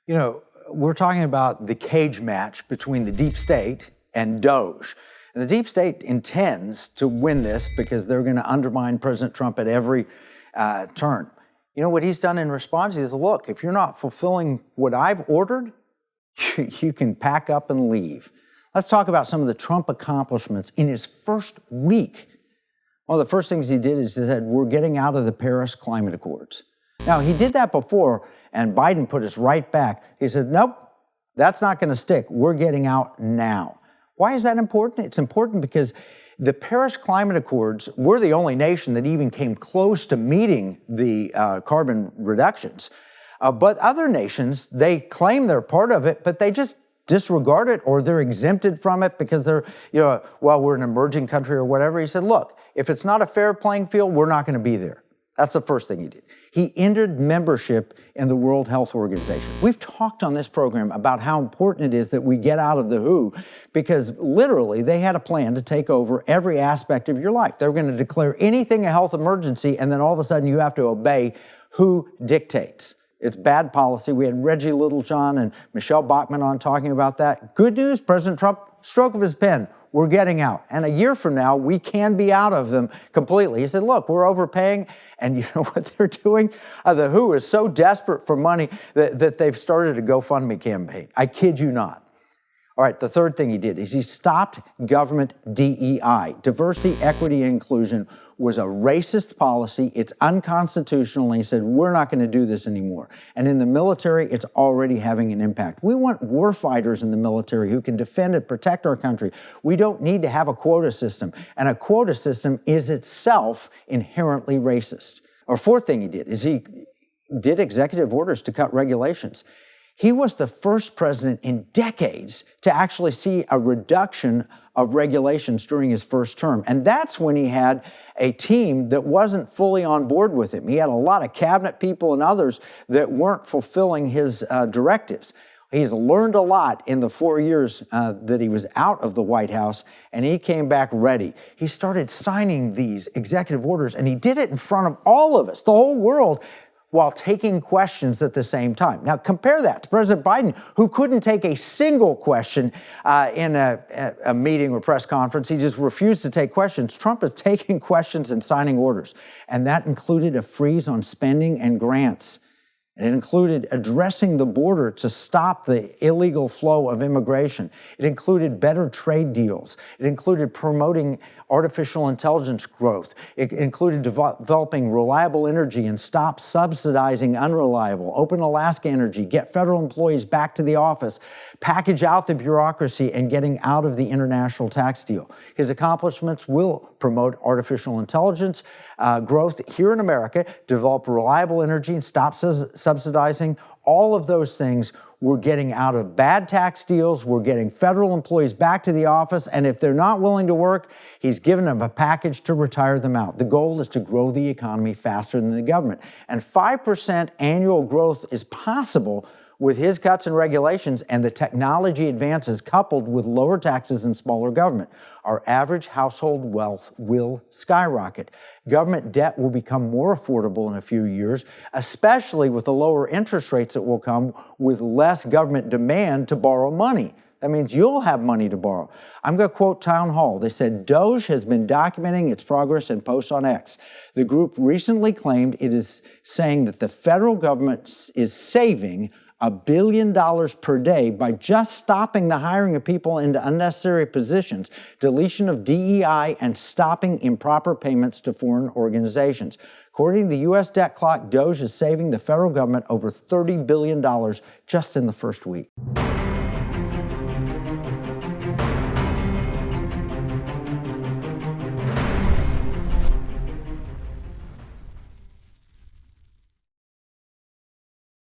You know, we're talking about the cage match between the deep state and Doge. And the deep state intends to win this because they're going to undermine President Trump at every turn. You know what he's done in response? He says, look, if you're not fulfilling what I've ordered, you can pack up and leave. Let's talk about some of the Trump accomplishments in his first week. One of the first things he did is he said, we're getting out of the Paris Climate Accords. Now, he did that before, and Biden put us right back. He said, nope, that's not going to stick. We're getting out now. Why is that important? It's important because the Paris Climate Accords, we're the only nation that even came close to meeting the carbon reductions. But other nations, they claim they're part of it, but they just disregard it or they're exempted from it because they're, well, we're an emerging country or whatever. He said, look, if it's not a fair playing field, we're not going to be there. That's the first thing he did. He entered membership in the World Health Organization. We've talked on this program about how important it is that we get out of the WHO because literally they had a plan to take over every aspect of your life. They were going to declare anything a health emergency and then all of a sudden you have to obey who dictates. It's bad policy. We had Reggie Littlejohn and Michelle Bachmann on talking about that. Good news, President Trump, stroke of his pen. We're getting out. And a year from now, we can be out of them completely. He said, look, we're overpaying. And you know what they're doing? The WHO is so desperate for money that they've started a GoFundMe campaign. I kid you not. All right, the third thing he did is he stopped government DEI. Diversity, equity, and inclusion was a racist policy. It's unconstitutional. And he said, we're not going to do this anymore. And in the military, it's already having an impact. We want war fighters in the military who can defend and protect our country. We don't need to have a quota system. And a quota system is itself inherently racist. Our fourth thing he did is he did executive orders to cut regulations. He was the first president in decades to actually see a reduction of regulations during his first term. And that's when he had a team that wasn't fully on board with him. He had a lot of cabinet people and others that weren't fulfilling his directives. He's learned a lot in the 4 years that he was out of the White House, and he came back ready. He started signing these executive orders, and he did it in front of all of us, the whole world, while taking questions at the same time. Now, compare that to President Biden, who couldn't take a single question in a meeting or press conference. He just refused to take questions. Trump is taking questions and signing orders, and that included a freeze on spending and grants. It included addressing the border to stop the illegal flow of immigration. It included better trade deals. It included promoting artificial intelligence growth. It included developing reliable energy and stop subsidizing unreliable. Open Alaska Energy, get federal employees back to the office, package out the bureaucracy, and getting out of the international tax deal. His accomplishments will promote artificial intelligence growth here in America, develop reliable energy, and stop subsidizing. All of those things. We're getting out of bad tax deals. We're getting federal employees back to the office. And if they're not willing to work, he's given them a package to retire them out. The goal is to grow the economy faster than the government. And 5% annual growth is possible with his cuts and regulations and the technology advances coupled with lower taxes and smaller government. Our average household wealth will skyrocket. Government debt will become more affordable in a few years, especially with the lower interest rates that will come with less government demand to borrow money. That means you'll have money to borrow. I'm going to quote Town Hall. They said, Doge has been documenting its progress in posts on X. The group recently claimed it is saying that the federal government is saving $1 billion per day by just stopping the hiring of people into unnecessary positions, deletion of DEI, and stopping improper payments to foreign organizations. According to the U.S. debt clock, Doge is saving the federal government over $30 billion just in the first week.